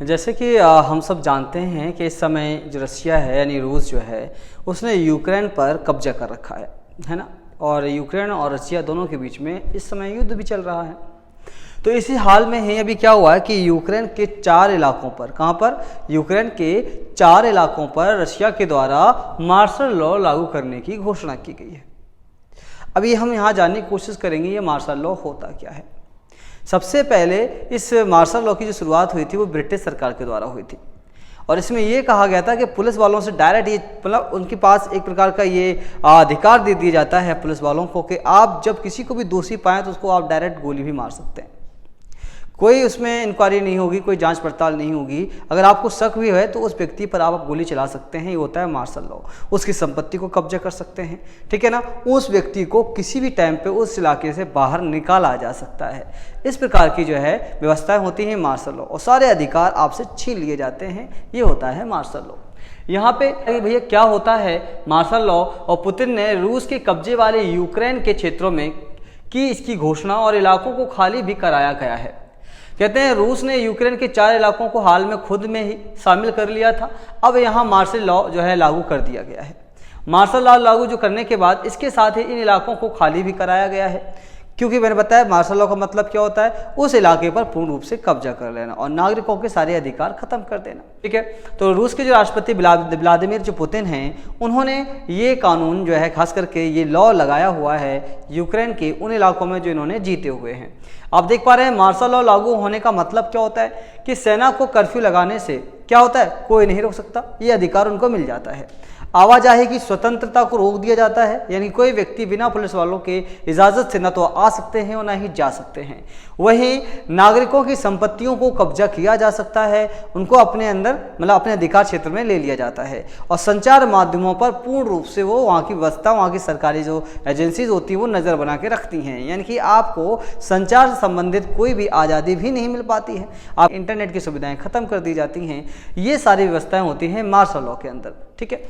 जैसे कि हम सब जानते हैं कि इस समय जो रसिया है यानी रूस जो है उसने यूक्रेन पर कब्जा कर रखा है ना। और यूक्रेन और रसिया दोनों के बीच में इस समय युद्ध भी चल रहा है। तो इसी हाल में ही अभी क्या हुआ है कि यूक्रेन के 4 इलाकों पर, कहाँ पर, यूक्रेन के 4 इलाकों पर रशिया के द्वारा मार्शल लॉ लागू करने की घोषणा की गई है। अभी हम यहाँ जानने की कोशिश करेंगे ये मार्शल लॉ होता क्या है। सबसे पहले इस मार्शल लॉ की जो शुरुआत हुई थी वो ब्रिटिश सरकार के द्वारा हुई थी और इसमें ये कहा गया था कि पुलिस वालों से डायरेक्ट ये मतलब उनके पास एक प्रकार का ये अधिकार दे दिया जाता है पुलिस वालों को कि आप जब किसी को भी दोषी पाएँ तो उसको आप डायरेक्ट गोली भी मार सकते हैं। कोई उसमें इंक्वायरी नहीं होगी, कोई जांच पड़ताल नहीं होगी। अगर आपको शक भी है तो उस व्यक्ति पर आप गोली चला सकते हैं। ये होता है मार्शल लॉ। उसकी संपत्ति को कब्जा कर सकते हैं, ठीक है ना। उस व्यक्ति को किसी भी टाइम पे उस इलाके से बाहर निकाला जा सकता है। इस प्रकार की जो है व्यवस्थाएं होती हैं मार्शल लॉ और सारे अधिकार आपसे छीन लिए जाते हैं। ये होता है मार्शल लॉ। यहाँ पे भैया क्या होता है मार्शल लॉ, और पुतिन ने रूस के कब्जे वाले यूक्रेन के क्षेत्रों में की इसकी घोषणा और इलाकों को खाली भी कराया गया है। कहते हैं रूस ने यूक्रेन के 4 इलाकों को हाल में खुद में ही शामिल कर लिया था। अब यहाँ मार्शल लॉ जो है लागू कर दिया गया है। मार्शल लॉ लागू जो करने के बाद इसके साथ ही इन इलाकों को खाली भी कराया गया है, क्योंकि मैंने बताया मार्शल लॉ का मतलब क्या होता है, उस इलाके पर पूर्ण रूप से कब्जा कर लेना और नागरिकों के सारे अधिकार खत्म कर देना, ठीक है। तो रूस के जो राष्ट्रपति व्लादिमीर जो पुतिन हैं उन्होंने ये कानून जो है खास करके ये लॉ लगाया हुआ है यूक्रेन के उन इलाकों में जो इन्होंने जीते हुए हैं। आप देख पा रहे हैं मार्शल लॉ लागू होने का मतलब क्या होता है कि सेना को कर्फ्यू लगाने से क्या होता है, कोई नहीं रोक सकता, ये अधिकार उनको मिल जाता है। आवाजाही की स्वतंत्रता को रोक दिया जाता है, यानी कोई व्यक्ति बिना पुलिस वालों के इजाज़त से न तो आ सकते हैं और न ही जा सकते हैं। वहीं नागरिकों की संपत्तियों को कब्जा किया जा सकता है, उनको अपने अंदर मतलब अपने अधिकार क्षेत्र में ले लिया जाता है और संचार माध्यमों पर पूर्ण रूप से वो वहाँ की व्यवस्था, वहाँ की सरकारी जो एजेंसीज होती हैं वो नज़र बना के रखती हैं। यानी कि आपको संचार से संबंधित कोई भी आज़ादी भी नहीं मिल पाती है, आप इंटरनेट की सुविधाएँ खत्म कर दी जाती हैं। ये सारी व्यवस्थाएँ होती हैं मार्शल लॉ के अंदर, ठीक है।